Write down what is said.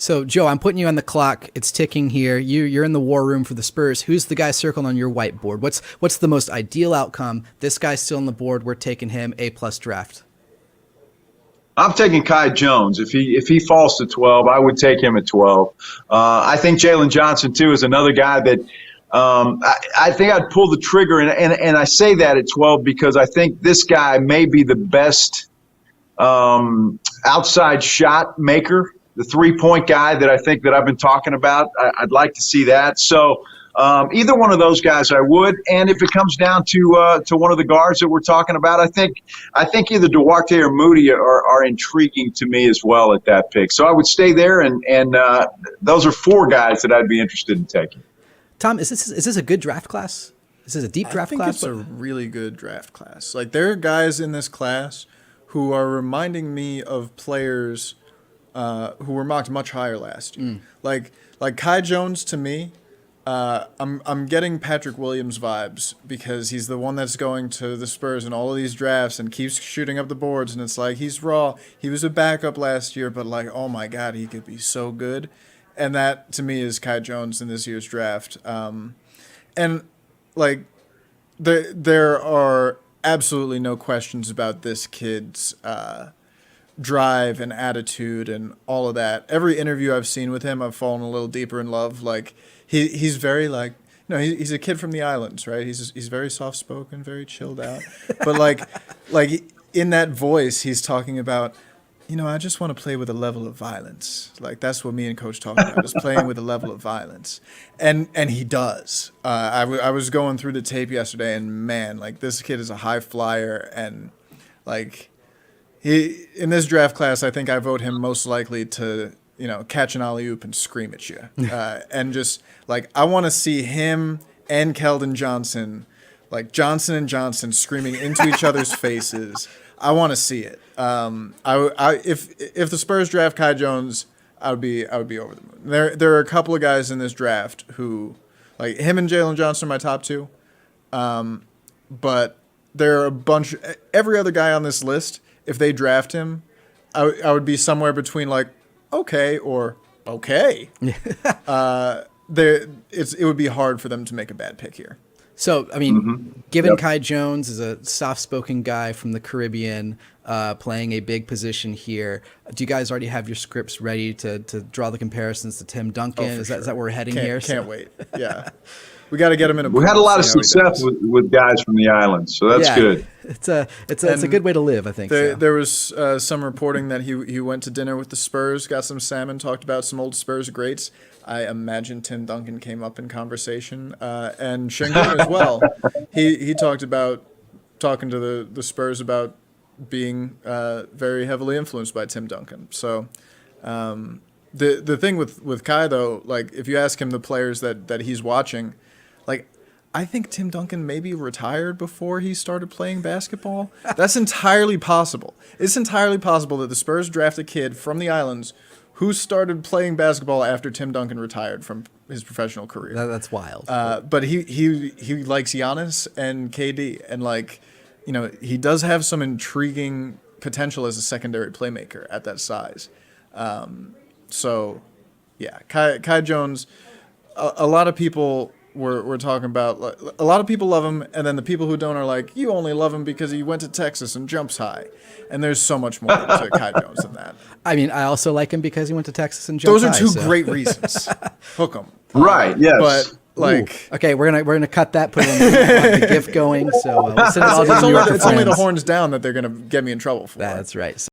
So, Joe, I'm putting you on the clock. It's ticking here. You're in the war room for the Spurs. Who's the guy circled on your whiteboard? What's the most ideal outcome? This guy's still on the board. We're taking him A+ draft. I'm taking Kai Jones. If he falls to 12, I would take him at 12. I think Jalen Johnson too is another guy that I think I'd pull the trigger, and I say that at 12 because I think this guy may be the best outside shot maker, the 3-point guy that I think that I've been talking about. I'd like to see that. So either one of those guys I would. And if it comes down to one of the guards that we're talking about, I think either Duarte or Moody are intriguing to me as well at that pick. So I would stay there, and those are 4 guys that I'd be interested in taking. Tom, is this a good draft class? Is this a deep draft class? I think it's a really good draft class. Like, there are guys in this class who are reminding me of players who were mocked much higher last year. Like Kai Jones, to me, I'm getting Patrick Williams vibes because he's the one that's going to the Spurs in all of these drafts and keeps shooting up the boards, and it's like he's raw. He was a backup last year, but like, oh my God, he could be so good. And that, to me, is Kai Jones in this year's draft. And, like, there are absolutely no questions about this kid's drive and attitude and all of that. Every interview I've seen with him, I've fallen a little deeper in love. Like, he's very, like, he's a kid from the islands, right? He's very soft-spoken, very chilled out. But, like in that voice, he's talking about, I just want to play with a level of violence. Like, that's what me and Coach talk about, is playing with a level of violence. And he does. I was going through the tape yesterday, and, man, like, this kid is a high flyer. And, like, in this draft class, I think I vote him most likely to, catch an alley-oop and scream at you. And just, like, I want to see him and Keldon Johnson, like, Johnson and Johnson screaming into each other's faces. I want to see it. If the Spurs draft Kai Jones, I would be over the moon. There are a couple of guys in this draft who, like, him and Jalen Johnson are my top 2. But there are a bunch. Every other guy on this list, if they draft him, I would be somewhere between, like, okay or okay. It would be hard for them to make a bad pick here. So, I mean, given Kai Jones is a soft-spoken guy from the Caribbean, playing a big position here, do you guys already have your scripts ready to draw the comparisons to Tim Duncan? Is that where we're heading here? Can't wait. Yeah. We got to get him in a We had a lot of success with guys from the islands, so that's good. It's a good way to live, I think. There was some reporting that he went to dinner with the Spurs, got some salmon, talked about some old Spurs greats. I imagine Tim Duncan came up in conversation, and Şengün as well. He talked about talking to the Spurs about being very heavily influenced by Tim Duncan. So the thing with Kai, though, like, if you ask him the players that he's watching, like, I think Tim Duncan maybe retired before he started playing basketball. That's entirely possible. It's entirely possible that the Spurs draft a kid from the islands who started playing basketball after Tim Duncan retired from his professional career. That's wild. But he likes Giannis and KD, and, like, he does have some intriguing potential as a secondary playmaker at that size. So, yeah, Kai Jones. A lot of people were talking about, like, a lot of people love him, and then the people who don't are like, you only love him because he went to Texas and jumps high. And there's so much more to Kai Jones than that. I mean, I also like him because he went to Texas and jumped high. Those are two great reasons. Hook 'em. Right, yes. But, like, okay, we're gonna cut that, put the GIF going. So we'll send it all to New York. It's only the horns down that they're gonna get me in trouble for. That's right.